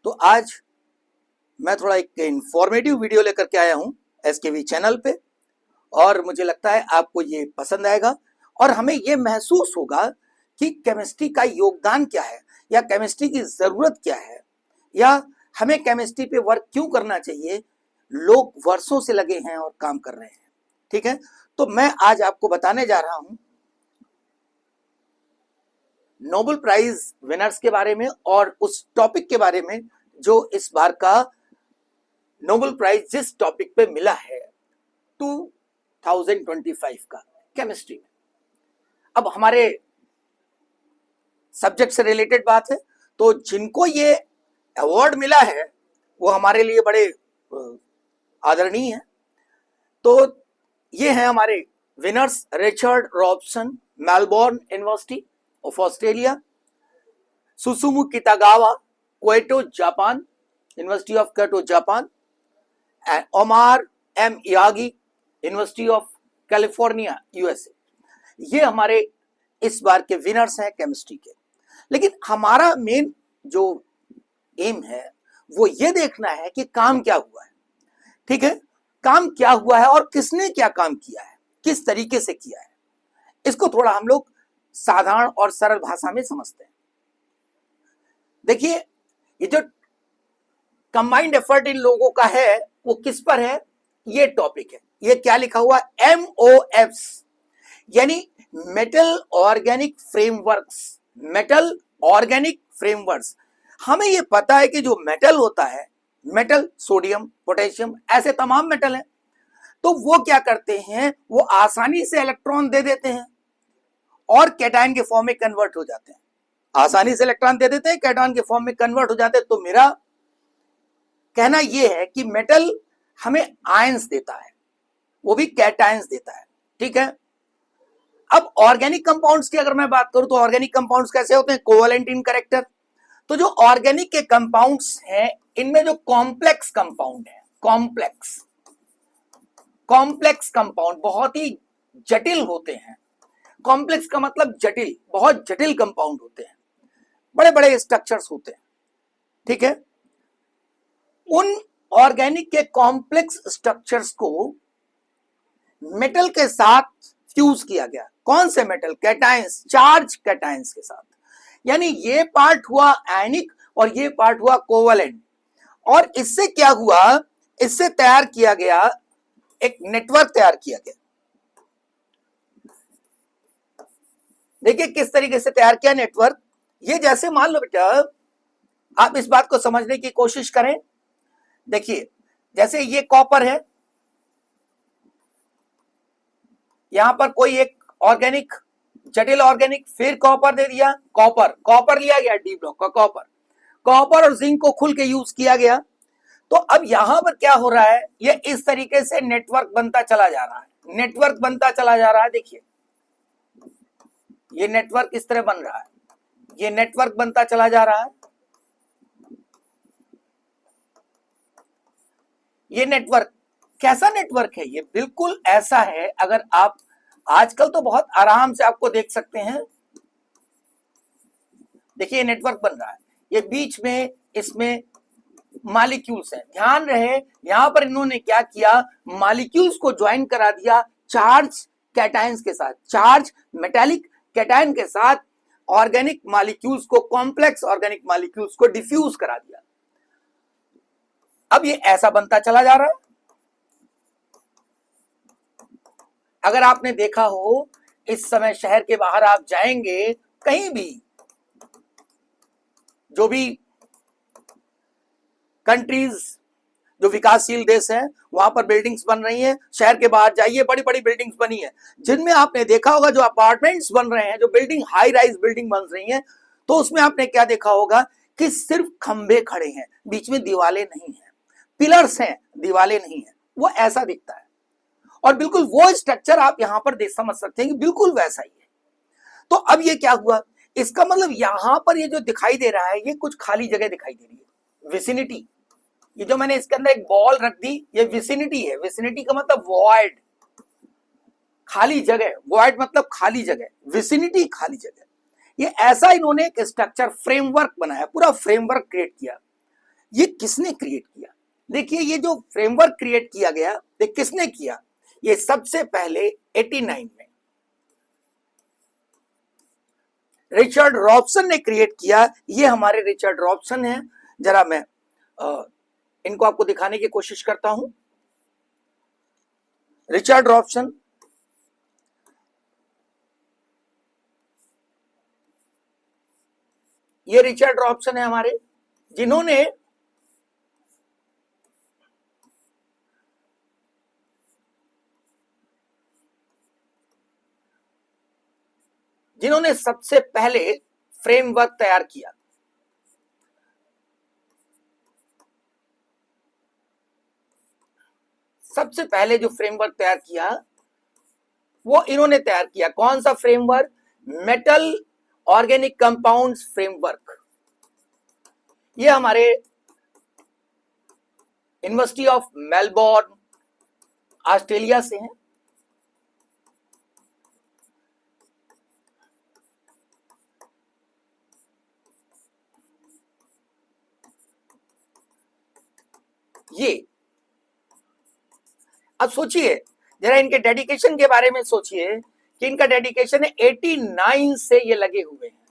तो आज मैं थोड़ा एक इंफॉर्मेटिव वीडियो लेकर के आया हूं एसकेवी चैनल पे, और मुझे लगता है आपको ये पसंद आएगा और हमें ये महसूस होगा कि केमिस्ट्री का योगदान क्या है, या केमिस्ट्री की जरूरत क्या है, या हमें केमिस्ट्री पे वर्क क्यों करना चाहिए। लोग वर्षों से लगे हैं और काम कर रहे हैं। ठीक है, तो मैं आज आपको बताने जा रहा हूं नोबेल प्राइज विनर्स के बारे में और उस टॉपिक के बारे में जो इस बार का नोबेल प्राइज जिस टॉपिक पे मिला है 2025 का केमिस्ट्री में। अब हमारे सब्जेक्ट से रिलेटेड बात है, तो जिनको ये अवार्ड मिला है वो हमारे लिए बड़े आदरणीय हैं। तो ये हैं हमारे winners: Richard Robson, Melbourne University of Australia; Susumu Kitagawa, Kyoto Japan, University of Kyoto Japan; and Omar M Yaghi, University of California, USA. ये हमारे इस बार के विनर्स हैं केमिस्ट्री के। लेकिन हमारा मेन जो एम है वो ये देखना है कि काम क्या हुआ है। ठीक है, काम क्या हुआ है और किसने क्या काम किया है, किस तरीके से किया है, इसको थोड़ा हम लोग साधारण और सरल भाषा में समझते हैं। देखिए, ये जो कंबाइंड एफर्ट इन लोगों का है वो किस पर है, ये टॉपिक है। ये क्या लिखा हुआ, MOFs, यानी metal organic frameworks. Metal organic frameworks, हमें ये पता है कि जो मेटल होता है, मेटल सोडियम पोटेशियम ऐसे तमाम मेटल हैं, तो वो क्या करते हैं, वो आसानी से इलेक्ट्रॉन दे देते हैं और कैटायन के फॉर्म में कन्वर्ट हो जाते हैं। आसानी से इलेक्ट्रॉन दे देते हैं, कैटायन के फॉर्म में कन्वर्ट हो जाते हैं। तो मेरा कहना यह है कि मेटल हमें आयंस देता है, वो भी कैटायंस देता है। ठीक है, अब ऑर्गेनिक कंपाउंड्स की अगर मैं बात करूं तो ऑर्गेनिक कंपाउंड्स कैसे होते हैं, कोवेलेंट इन कैरेक्टर। तो जो ऑर्गेनिक के कंपाउंड्स हैं इनमें जो कॉम्प्लेक्स कंपाउंड है, कॉम्प्लेक्स कंपाउंड बहुत ही जटिल होते हैं। कॉम्प्लेक्स का मतलब जटिल, बहुत जटिल कंपाउंड होते हैं, बड़े बड़े स्ट्रक्चर्स होते हैं। ठीक है, उन ऑर्गेनिक के कॉम्प्लेक्स स्ट्रक्चर्स को मेटल के साथ फ्यूज किया गया। कौन से मेटल, कैटायंस, चार्ज कैटायंस के साथ। यानी ये पार्ट हुआ आयनिक और ये पार्ट हुआ कोवेलेंट, और इससे क्या हुआ, इससे तैयार किया गया एक नेटवर्क तैयार किया गया। देखिए किस तरीके से तैयार किया नेटवर्क। ये जैसे मान लो बेटा, आप इस बात को समझने की कोशिश करें। देखिए जैसे ये कॉपर है, यहां पर कोई एक ऑर्गेनिक, जटिल ऑर्गेनिक, फिर कॉपर दे दिया, कॉपर लिया गया डी ब्लॉक का कॉपर और जिंक को खुल के यूज किया गया। तो अब यहां पर क्या हो रहा है, ये इस तरीके से नेटवर्क बनता चला जा रहा है, देखिए ये नेटवर्क इस तरह बन रहा है, ये नेटवर्क बनता चला जा रहा है। ये नेटवर्क कैसा नेटवर्क है, ये बिल्कुल ऐसा है, अगर आप आजकल तो बहुत आराम से आपको देख सकते हैं। देखिए ये नेटवर्क बन रहा है, ये बीच में इसमें मॉलिक्यूल्स हैं। ध्यान रहे यहां पर इन्होंने क्या किया, मॉलिक्यूल्स को ज्वाइन करा दिया चार्ज कैटायंस के साथ, चार्ज मेटालिक कैटायन के साथ ऑर्गेनिक मॉलिक्यूल्स को, कॉम्प्लेक्स ऑर्गेनिक मॉलिक्यूल्स को डिफ्यूज करा दिया। अब ये ऐसा बनता चला जा रहा है। अगर आपने देखा हो, इस समय शहर के बाहर आप जाएंगे कहीं भी, जो भी कंट्रीज, जो विकासशील देश हैं, वहां पर बिल्डिंग्स बन रही हैं। शहर के बाहर जाइए, बड़ी बड़ी बिल्डिंग्स बनी है, जिनमें आपने देखा होगा जो अपार्टमेंट्स बन रहे हैं, जो बिल्डिंग, हाई राइज बिल्डिंग बन रही हैं, तो उसमें आपने क्या देखा होगा कि सिर्फ खंभे खड़े हैं, बीच में दीवारें नहीं है, पिलर्स हैं, दीवारें नहीं है। वो ऐसा दिखता है, और बिल्कुल वो स्ट्रक्चर आप यहां पर देख समझ सकते हैं कि बिल्कुल वैसा ही है। तो अब ये क्या हुआ, इसका मतलब यहां पर ये जो दिखाई दे रहा है, ये कुछ खाली जगह दिखाई दे रही है, विसिनिटी। ये जो मैंने इसके अंदर एक बॉल रख दी, ये विसिनिटी है। विसिनिटी का मतलब वॉइड, खाली जगह, वॉइड मतलब खाली जगह, विसिनिटी खाली जगह। ये ऐसा इन्होंने एक स्ट्रक्चर, फ्रेमवर्क बनाया, पूरा फ्रेमवर्क क्रिएट किया। ये किसने क्रिएट किया? देखिए ये जो फ्रेमवर्क क्रिएट किया गया, ये किसने किया? ये सबसे पहले 89 में रिचर्ड रॉबसन ने क्रिएट किया। ये हमारे रिचर्ड रॉबसन हैं। जरा मैं इनको आपको दिखाने की कोशिश करता हूं। रिचर्ड रॉबसन, ये रिचर्ड रॉबसन है हमारे, जिन्होंने सबसे पहले फ्रेमवर्क तैयार किया। सबसे पहले जो फ्रेमवर्क तैयार किया वो इन्होंने तैयार किया। कौन सा framework? Metal organic compounds framework. ये हमारे यूनिवर्सिटी ऑफ मेलबोर्न ऑस्ट्रेलिया से हैं। ये अब सोचिए जरा इनके डेडिकेशन के बारे में सोचिए कि इनका डेडिकेशन है 89 से ये लगे हुए हैं।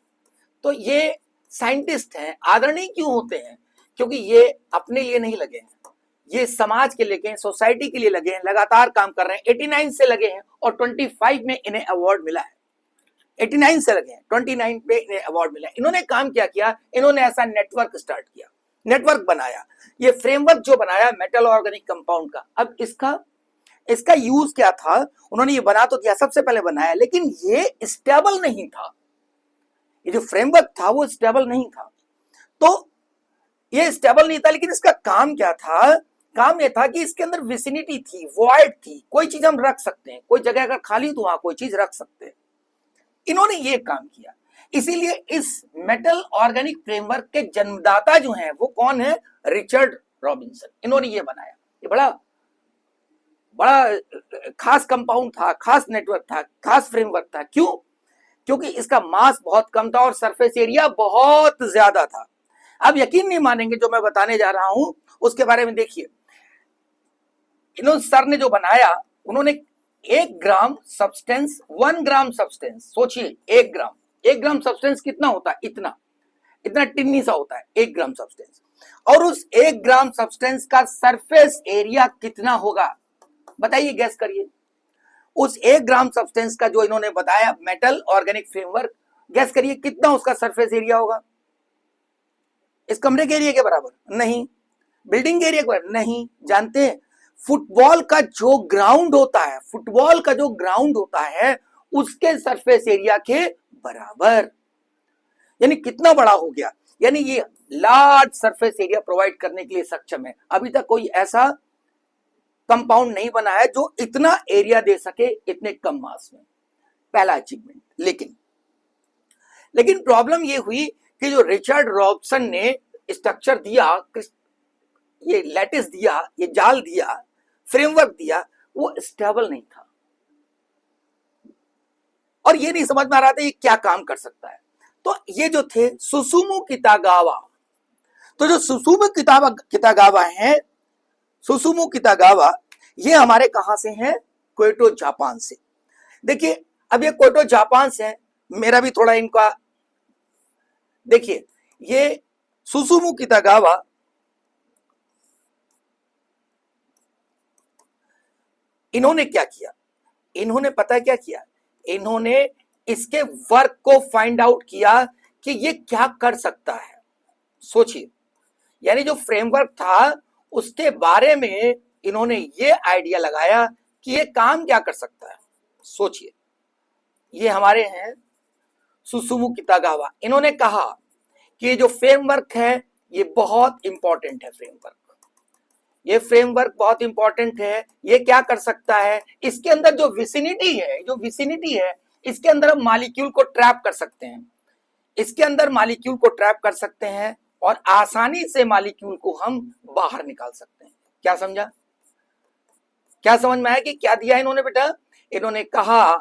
तो ये साइंटिस्ट हैं। आदरणीय क्यों होते हैं? क्योंकि ये अपने लिए नहीं लगे हैं, ये समाज के लिए लगे हैं, सोसाइटी के लिए लगे हैं, लगातार काम कर रहे हैं। 89 से लगे हैं और 25 में इन्हें अवार्ड मिला है। 89 से लगे हैं, 29 पे इन्हें अवार्ड मिला है। इन्होंने काम क्या किया? इन्होंने ऐसा नेटवर्क स्टार्ट किया, नेटवर्क बनाया। ये फ्रेमवर्क जो बनाया मेटल ऑर्गेनिक कंपाउंड का, अब इसका यूज क्या था? उन्होंने ये बना तो दिया, सबसे पहले बनाया, लेकिन ये स्टेबल नहीं था। ये जो फ्रेमवर्क था वो स्टेबल नहीं था। तो ये स्टेबल नहीं था, लेकिन इसका काम क्या था? काम ये था कि इसके अंदर विसिनिटी थी, वॉइड थी, कोई चीज हम रख सकते हैं, कोई जगह अगर खाली तो वहां कोई चीज रख सकते हैं। इन्होंने ये काम किया। इसीलिए इस मेटल ऑर्गेनिक फ्रेमवर्क के जन्मदाता जो हैं वो कौन है? Richard Robinson. इन्होंने ये बनाया। ये बड़ा खास कंपाउंड था, खास नेटवर्क था, खास फ्रेमवर्क था। क्यों? क्योंकि इसका मास बहुत कम था और सरफेस एरिया बहुत ज्यादा था। अब यकीन नहीं मानेंगे जो मैं बताने जा रहा हूं उसके बारे में। देखिए इन्होंने सर ने जो बनाया, उन्होंने 1 ग्राम सब्सटेंस, 1 ग्राम सब्सटेंस, सोचिए 1 ग्राम सब्सटेंस कितना होता है? इतना टिन्नी सा होता है 1 ग्राम सब्सटेंस। और उस 1 ग्राम सब्सटेंस का सरफेस एरिया कितना होगा? बताइए, गैस करिए। उस 1 ग्राम सब्सटेंस का जो इन्होंने बताया मेटल ऑर्गेनिक फ्रेमवर्क, गैस करिए कितना उसका सरफेस एरिया होगा? इस कमरे के एरिया के बराबर? नहीं। बिल्डिंग के एरिया के बराबर? नहीं। जानते हैं फुटबॉल का जो ग्राउंड होता है उसके सरफेस एरिया के बराबर। यानी कितना बड़ा हो गया? यानी ये लार्ज सरफेस एरिया प्रोवाइड करने के लिए सक्षम है। अभी तक कोई ऐसा कंपाउंड नहीं बना है जो इतना एरिया दे सके इतने कम मास में। पहला अचीवमेंट। लेकिन प्रॉब्लम ये हुई कि जो रिचर्ड रॉबसन ने स्ट्रक्चर दिया, ये लैटिस दिया, ये जाल दिया, फ्रेमवर्क दिया, वो स्टेबल नहीं था और ये नहीं समझ में आ रहा था ये क्या काम कर सकता है। तो ये जो थे सुसुमु कितागावा, तो जो सुसुमु कितागावा है, सुसुमु कितागावा, ये हमारे कहां से हैं? क्योटो जापान से। देखिए अब ये क्योटो जापान से है। मेरा भी थोड़ा इनका देखिए, ये सुसुमु कितागावा इन्होंने क्या किया? इन्होंने पता है क्या किया? इन्होंने इसके वर्क को फाइंड आउट किया कि ये क्या कर सकता है। सोचिए, यानी जो फ्रेमवर्क था उसके बारे में इन्होंने ये आइडिया लगाया कि ये काम क्या कर सकता है। सोचिए, ये हमारे हैं सुसुमु कितागावा। इन्होंने कहा कि ये जो फ्रेमवर्क है ये बहुत इंपॉर्टेंट है। ये फ्रेमवर्क बहुत इंपॉर्टेंट है। ये क्या कर सकता है? इसके अंदर जो विसिनिटी है, इसके अंदर हम मॉलिक्यूल को ट्रैप कर सकते हैं। इसके अंदर मॉलिक्यूल को ट्रैप कर सकते हैं और आसानी से मॉलिक्यूल को हम बाहर निकाल सकते हैं। क्या समझा? क्या समझ में आया कि क्या दिया इन्होंने बेटा? इन्होंने कहा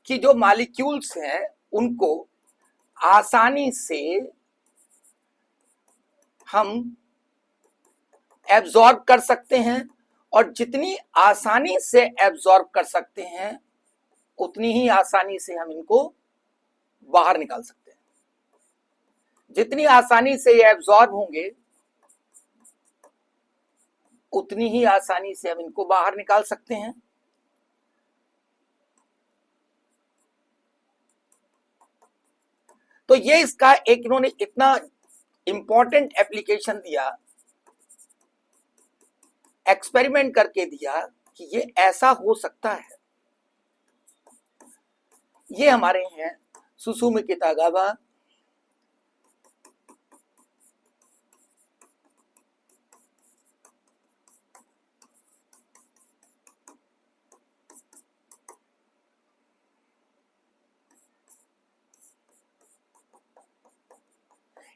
कि जो मॉलिक्यूल्स हैं उनको आसानी से हम एब्जॉर्ब कर सकते हैं, और जितनी आसानी से एब्जॉर्ब कर सकते हैं उतनी ही आसानी से हम इनको बाहर निकाल सकते हैं। जितनी आसानी से ये एब्जॉर्ब होंगे उतनी ही आसानी से हम इनको बाहर निकाल सकते हैं। तो ये इसका एक इन्होंने इतना इंपॉर्टेंट एप्लीकेशन दिया, एक्सपेरिमेंट करके दिया कि ये ऐसा हो सकता है। ये हमारे हैं सुसुमी कितागावा,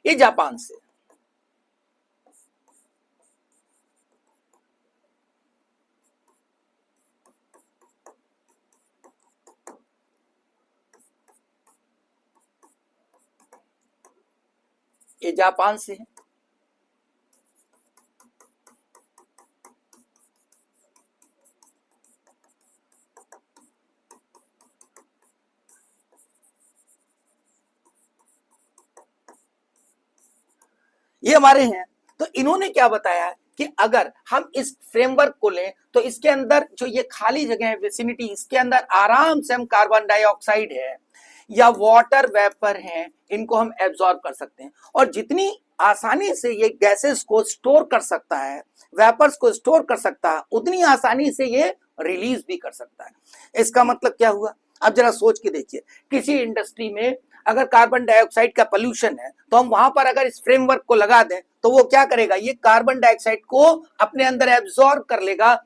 ये जापान से। ये जापान से है। ये हमारे हैं। तो इन्होंने क्या बताया कि अगर हम इस फ्रेमवर्क को लें तो इसके अंदर जो ये खाली जगह है विसिनिटी, इसके अंदर आराम से हम कार्बन डाइऑक्साइड है या वाटर वेपर है इनको हम एब्जॉर्ब कर सकते हैं, और जितनी आसानी से ये गैसेस को स्टोर कर सकता है, वेपर्स को स्टोर कर सकता है, उतनी आसानी से ये रिलीज भी कर सकता है। इसका मतलब क्या हुआ, अब जरा सोच के देखिए, किसी इंडस्ट्री में अगर कार्बन डाइऑक्साइड का पोल्यूशन है तो हम वहां पर अगर इस फ्रेमवर्क को लगा दें तो वो क्या करेगा, ये कार्बन डाइऑक्साइड को अपने अंदर एब्जॉर्ब कर लेगा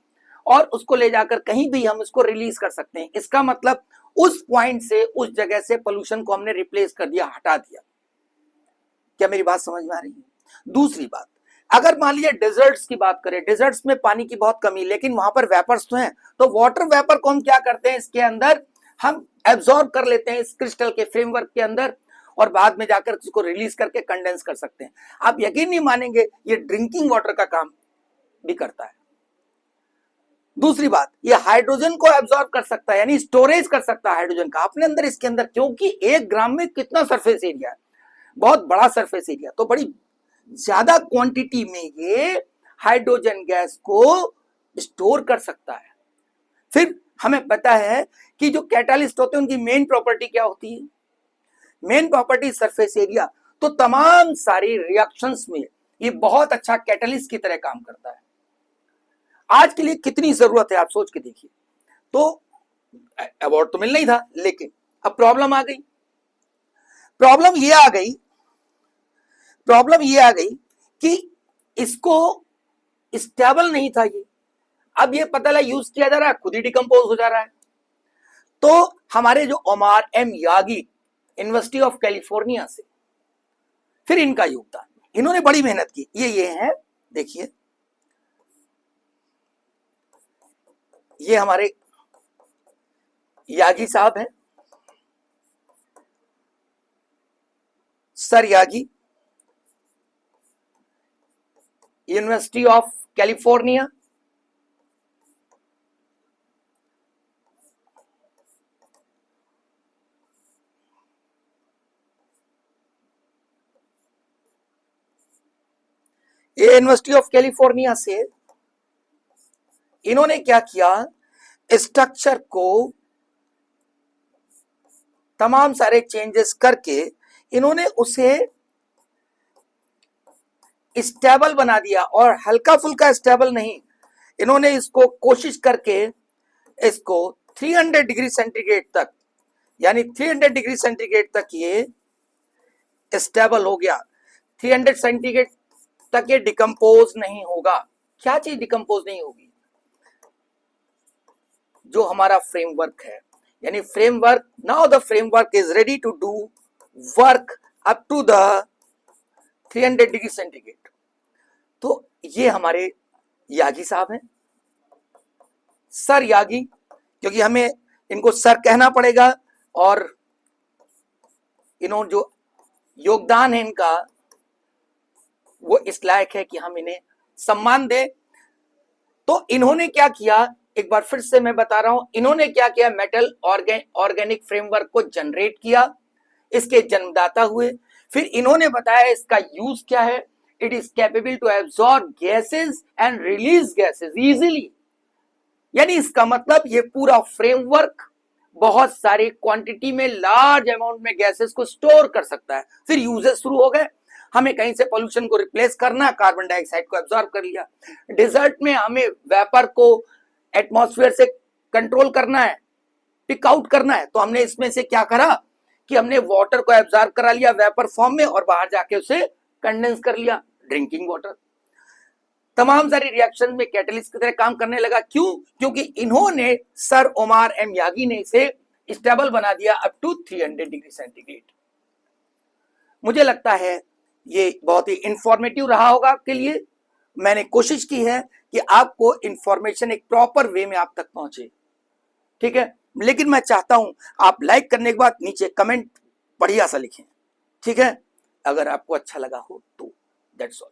और उसको ले जाकर कहीं भी हम इसको रिलीज कर सकते हैं। इसका मतलब उस पॉइंट से, उस जगह से पोल्यूशन को हमने रिप्लेस कर दिया, हटा दिया। क्या मेरी बात समझ में आ रही है? दूसरी बात, अगर मान लीजिए डेजर्ट्स की बात करें, डेजर्ट्स में पानी की बहुत कमी, लेकिन वहां पर वेपर्स तो हैं, तो वाटर वेपर को हम क्या करते हैं, इसके अंदर हम एब्जॉर्ब कर लेते हैं इस क्रिस्टल के फ्रेमवर्क के अंदर, और बाद में जाकर उसको रिलीज करके कंडेंस कर सकते हैं। आप यकीन नहीं मानेंगे, ये ड्रिंकिंग वाटर का काम भी करता है। दूसरी बात, ये हाइड्रोजन को एब्जॉर्ब कर सकता है, यानी स्टोरेज कर सकता है हाइड्रोजन का अपने अंदर, इसके अंदर, क्योंकि 1 ग्राम में कितना सरफेस एरिया है, बहुत बड़ा सरफेस एरिया, तो बड़ी ज्यादा क्वांटिटी में ये हाइड्रोजन गैस को स्टोर कर सकता है। फिर हमें पता है कि जो कैटालिस्ट होते हैं उनकी मेन प्रॉपर्टी क्या होती है, मेन प्रॉपर्टी सरफेस एरिया। तो तमाम सारी रिएक्शंस में ये बहुत अच्छा कैटालिस्ट की तरह काम करता है। आज के लिए कितनी जरूरत है आप सोच के देखिए। तो अवार्ड तो मिलना ही था, लेकिन अब प्रॉब्लम आ गई। प्रॉब्लम ये आ गई कि इसको स्टेबल नहीं था ये। अब ये पता लगा यूज किया जा रहा है, खुद ही डिकम्पोज हो जा रहा है। तो हमारे जो Omar M Yaghi University of California से, फिर इनका योगदान, इन्होंने बड़ी मेहनत की। ये है, देखिए, ये हमारे यागी साहब हैं, sir Yaghi, University of California. ये यूनिवर्सिटी ऑफ कैलिफोर्निया से इन्होंने क्या किया, स्ट्रक्चर को तमाम सारे चेंजेस करके इन्होंने उसे स्टेबल बना दिया, और हल्का फुल्का स्टेबल नहीं, इन्होंने इसको कोशिश करके इसको 300 डिग्री सेंटीग्रेड तक, यानी 300 डिग्री सेंटीग्रेड तक ये स्टेबल हो गया। 300 सेंटीग्रेड तक ये डिकम्पोज नहीं होगा। क्या चीज डिकम्पोज नहीं होगी, जो हमारा फ्रेमवर्क है, यानी framework, now the framework is ready to do work up to the 300 degree centigrade. तो ये हमारे यागी साहब हैं, सर यागी, क्योंकि हमें इनको सर कहना पड़ेगा, और इन्होंने जो योगदान है इनका वो इस लायक है कि हम इन्हें सम्मान दे। तो इन्होंने क्या किया, एक बार फिर से मैं बता रहा हूं, इन्होंने क्या किया, मेटल ऑर्गेनिक फ्रेमवर्क को जनरेट किया, इसके जन्मदाता हुए। फिर इन्होंने बताया इसका यूज क्या है, it is capable to absorb gases and release gases easily. यानी इसका मतलब ये पूरा फ्रेमवर्क बहुत सारे क्वांटिटी में, लार्ज अमाउंट में गैसेस को स्टोर कर सकता है। फिर यूजेस शुरू हो गए, हमें कहीं से पोल्यूशन को रिप्लेस करना, कार्बन डाइऑक्साइड को एब्जॉर्ब कर लिया। डिजर्ट में हमें वेपर को एटमॉस्फेयर से कंट्रोल करना है, पिक आउट करना है, तो हमने इसमें से क्या करा कि हमने वाटर को एब्जॉर्ब करा लिया वेपर फॉर्म में और बाहर जाके उसे कंडेंस कर लिया, ड्रिंकिंग वाटर। तमाम सारी रिएक्शन में कैटलिस्ट की तरह काम करने लगा। क्यों? क्योंकि इन्होंने, सर ओमार एम यागी ने इसे स्टेबल बना दिया अप टू 300 डिग्री सेंटीग्रेड। मुझे लगता है ये बहुत ही इंफॉर्मेटिव रहा होगा आपके लिए। मैंने कोशिश की है कि आपको इंफॉर्मेशन एक प्रॉपर वे में आप तक पहुंचे, ठीक है। लेकिन मैं चाहता हूं आप लाइक करने के बाद नीचे कमेंट बढ़िया सा लिखें, ठीक है, अगर आपको अच्छा लगा हो तो। That's all.